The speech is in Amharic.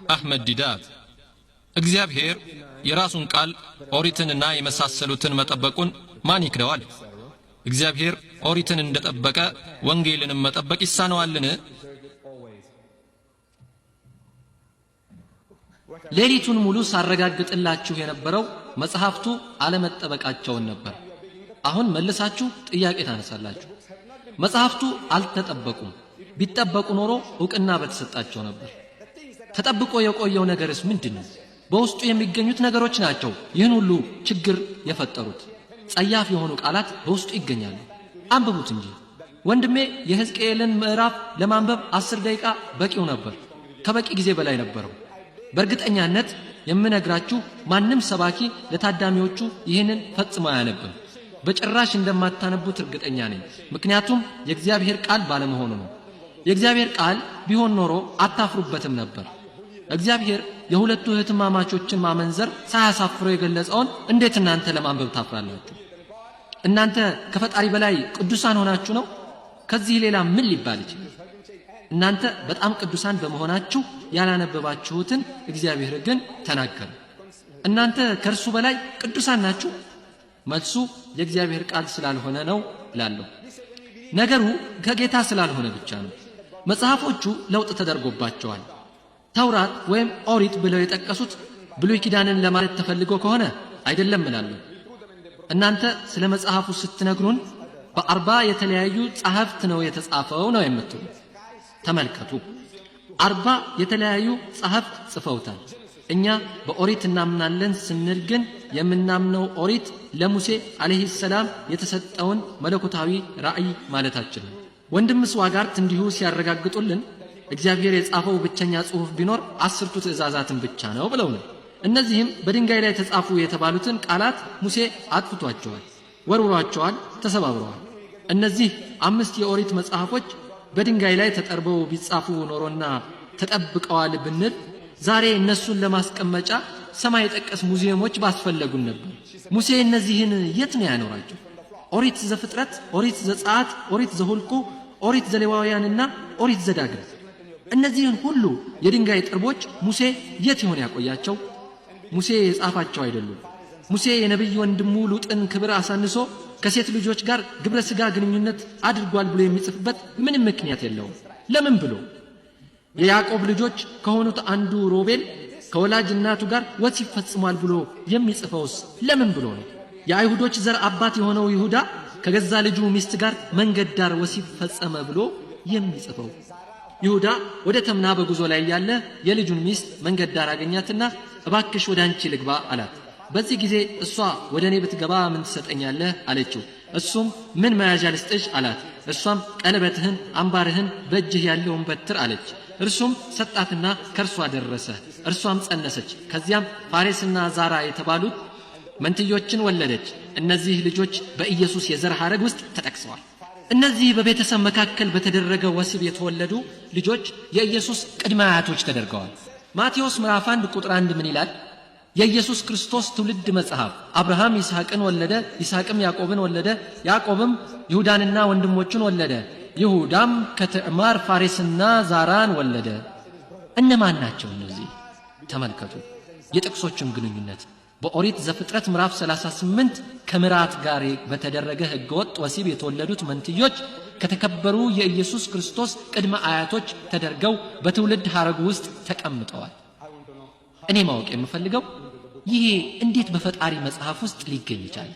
አህመድ ዲዳት እግዚአብሔር የራሱን ቃል ኦሪትንና የመሳሰሉትን መጠበቁን ማን ይክደዋል? እግዚአብሔር ኦሪትን እንደጠበቀ ወንጌልንም መጠበቅ ይሳነዋልን? ሌሊቱን ሙሉ ሳረጋግጥላችሁ የነበረው መጽሐፍቱ አለመጠበቃቸውን ነበር። አሁን መልሳችሁ ጥያቄ ታነሳላችሁ። መጽሐፍቱ አልተጠበቁም። ቢጠበቁ ኖሮ ዕውቅና በተሰጣቸው ነበር። ተጠብቆ የቆየው ነገርስ ምንድነው? በውስጡ የሚገኙት ነገሮች ናቸው ይህን ሁሉ ችግር የፈጠሩት። ጸያፍ የሆኑ ቃላት በውስጡ ይገኛሉ። አንብቡት እንጂ። ወንድሜ የሕዝቅኤልን ምዕራፍ ለማንበብ 10 ደቂቃ በቂው ነበር። ከበቂ ጊዜ በላይ ነበረው። በእርግጠኛነት የምነግራችሁ ማንም ሰባኪ ለታዳሚዎቹ ይህንን ፈጽሞ አያነብም። በጭራሽ እንደማታነቡት እርግጠኛ ነኝ። ምክንያቱም የእግዚአብሔር ቃል ባለመሆኑ ነው። የእግዚአብሔር ቃል ቢሆን ኖሮ አታፍሩበትም ነበር። እግዚአብሔር የሁለቱ እህትማማቾችን ማመንዘር ሳያሳፍረው የገለጸውን እንዴት እናንተ ለማንበብ ታፍራላችሁ? እናንተ ከፈጣሪ በላይ ቅዱሳን ሆናችሁ ነው? ከዚህ ሌላ ምን ሊባል ይችላል? እናንተ በጣም ቅዱሳን በመሆናችሁ ያላነበባችሁትን እግዚአብሔር ግን ተናገረ። እናንተ ከእርሱ በላይ ቅዱሳን ናችሁ? መልሱ የእግዚአብሔር ቃል ስላልሆነ ነው እላለሁ። ነገሩ ከጌታ ስላልሆነ ብቻ ነው። መጽሐፎቹ ለውጥ ተደርጎባቸዋል። ተውራት ወይም ኦሪት ብለው የጠቀሱት ብሉይ ኪዳንን ለማለት ተፈልጎ ከሆነ አይደለም እላለሁ። እናንተ ስለ መጽሐፉ ስትነግሩን በ40 የተለያዩ ጸሐፍት ነው የተጻፈው ነው የምትሉ። ተመልከቱ፣ 40 የተለያዩ ጸሐፍት ጽፈውታል። እኛ በኦሪት እናምናለን ስንል ግን የምናምነው ኦሪት ለሙሴ አለይሂ ሰላም የተሰጠውን መለኮታዊ ራእይ ማለታችን ነው። ወንድም ስዋጋርት እንዲሁ ሲያረጋግጡልን እግዚአብሔር የጻፈው ብቸኛ ጽሑፍ ቢኖር 10ቱ ትእዛዛትን ብቻ ነው ብለው ነው። እነዚህም በድንጋይ ላይ ተጻፉ የተባሉትን ቃላት ሙሴ አጥፍቷቸዋል፣ ወርውሯቸዋል፣ ተሰባብረዋል። እነዚህ 5 የኦሪት መጽሐፎች በድንጋይ ላይ ተጠርበው ቢጻፉ ኖሮና ተጠብቀዋል ብንል ዛሬ እነሱን ለማስቀመጫ ሰማይ ጠቀስ ሙዚየሞች ባስፈለጉን ነበር። ሙሴ እነዚህን የት ነው ያኖራቸው? ኦሪት ዘፍጥረት፣ ኦሪት ዘጸአት፣ ኦሪት ዘኍልቍ፣ ኦሪት ዘሌዋውያንና ኦሪት ዘዳግም፣ እነዚህን ሁሉ የድንጋይ ጥርቦች ሙሴ የት ይሆን ያቆያቸው? ሙሴ የጻፋቸው አይደሉም። ሙሴ የነብይ ወንድሙ ሉጥን ክብር አሳንሶ ከሴት ልጆች ጋር ግብረ ሥጋ ግንኙነት አድርጓል ብሎ የሚጽፍበት ምንም ምክንያት የለውም። ለምን ብሎ? የያዕቆብ ልጆች ከሆኑት አንዱ ሮቤል ከወላጅ እናቱ ጋር ወሲብ ፈጽሟል ብሎ የሚጽፈውስ ለምን ብሎ ነው? የአይሁዶች ዘር አባት የሆነው ይሁዳ ከገዛ ልጁ ሚስት ጋር መንገድ ዳር ወሲብ ፈጸመ ብሎ የሚጽፈው? ይሁዳ ወደ ተምና በጉዞ ላይ ያለ የልጁን ሚስት መንገድ ዳር አገኛትና እባክሽ ወደ አንቺ ልግባ አላት። በዚህ ጊዜ እሷ ወደ እኔ ብትገባ ምን ትሰጠኛለህ አለችው። እሱም ምን መያዣ ልስጥሽ አላት። እሷም ቀለበትህን፣ አምባርህን፣ በእጅህ ያለውን በትር አለች። እርሱም ሰጣትና ከርሷ ደረሰ። እርሷም ጸነሰች። ከዚያም ፋሬስና ዛራ የተባሉት መንትዮችን ወለደች። እነዚህ ልጆች በኢየሱስ የዘር ሐረግ ውስጥ ተጠቅሰዋል። እነዚህ በቤተሰብ መካከል በተደረገ ወሲብ የተወለዱ ልጆች የኢየሱስ ቅድመ አያቶች ተደርገዋል። ማቴዎስ ምዕራፍ 1 ቁጥር 1 ምን ይላል? የኢየሱስ ክርስቶስ ትውልድ መጽሐፍ አብርሃም ይስሐቅን ወለደ፣ ይስሐቅም ያዕቆብን ወለደ፣ ያዕቆብም ይሁዳንና ወንድሞቹን ወለደ፣ ይሁዳም ከትዕማር ፋሬስና ዛራን ወለደ። እነማን ናቸው እነዚህ? ተመልከቱ የጥቅሶችን ግንኙነት። በኦሪት ዘፍጥረት ምዕራፍ 38 ከምራት ጋር በተደረገ ህገወጥ ወሲብ የተወለዱት መንትዮች ከተከበሩ የኢየሱስ ክርስቶስ ቅድመ አያቶች ተደርገው በትውልድ ሐረጉ ውስጥ ተቀምጠዋል። እኔ ማወቅ የምፈልገው ይሄ እንዴት በፈጣሪ መጽሐፍ ውስጥ ሊገኝ ይችላል?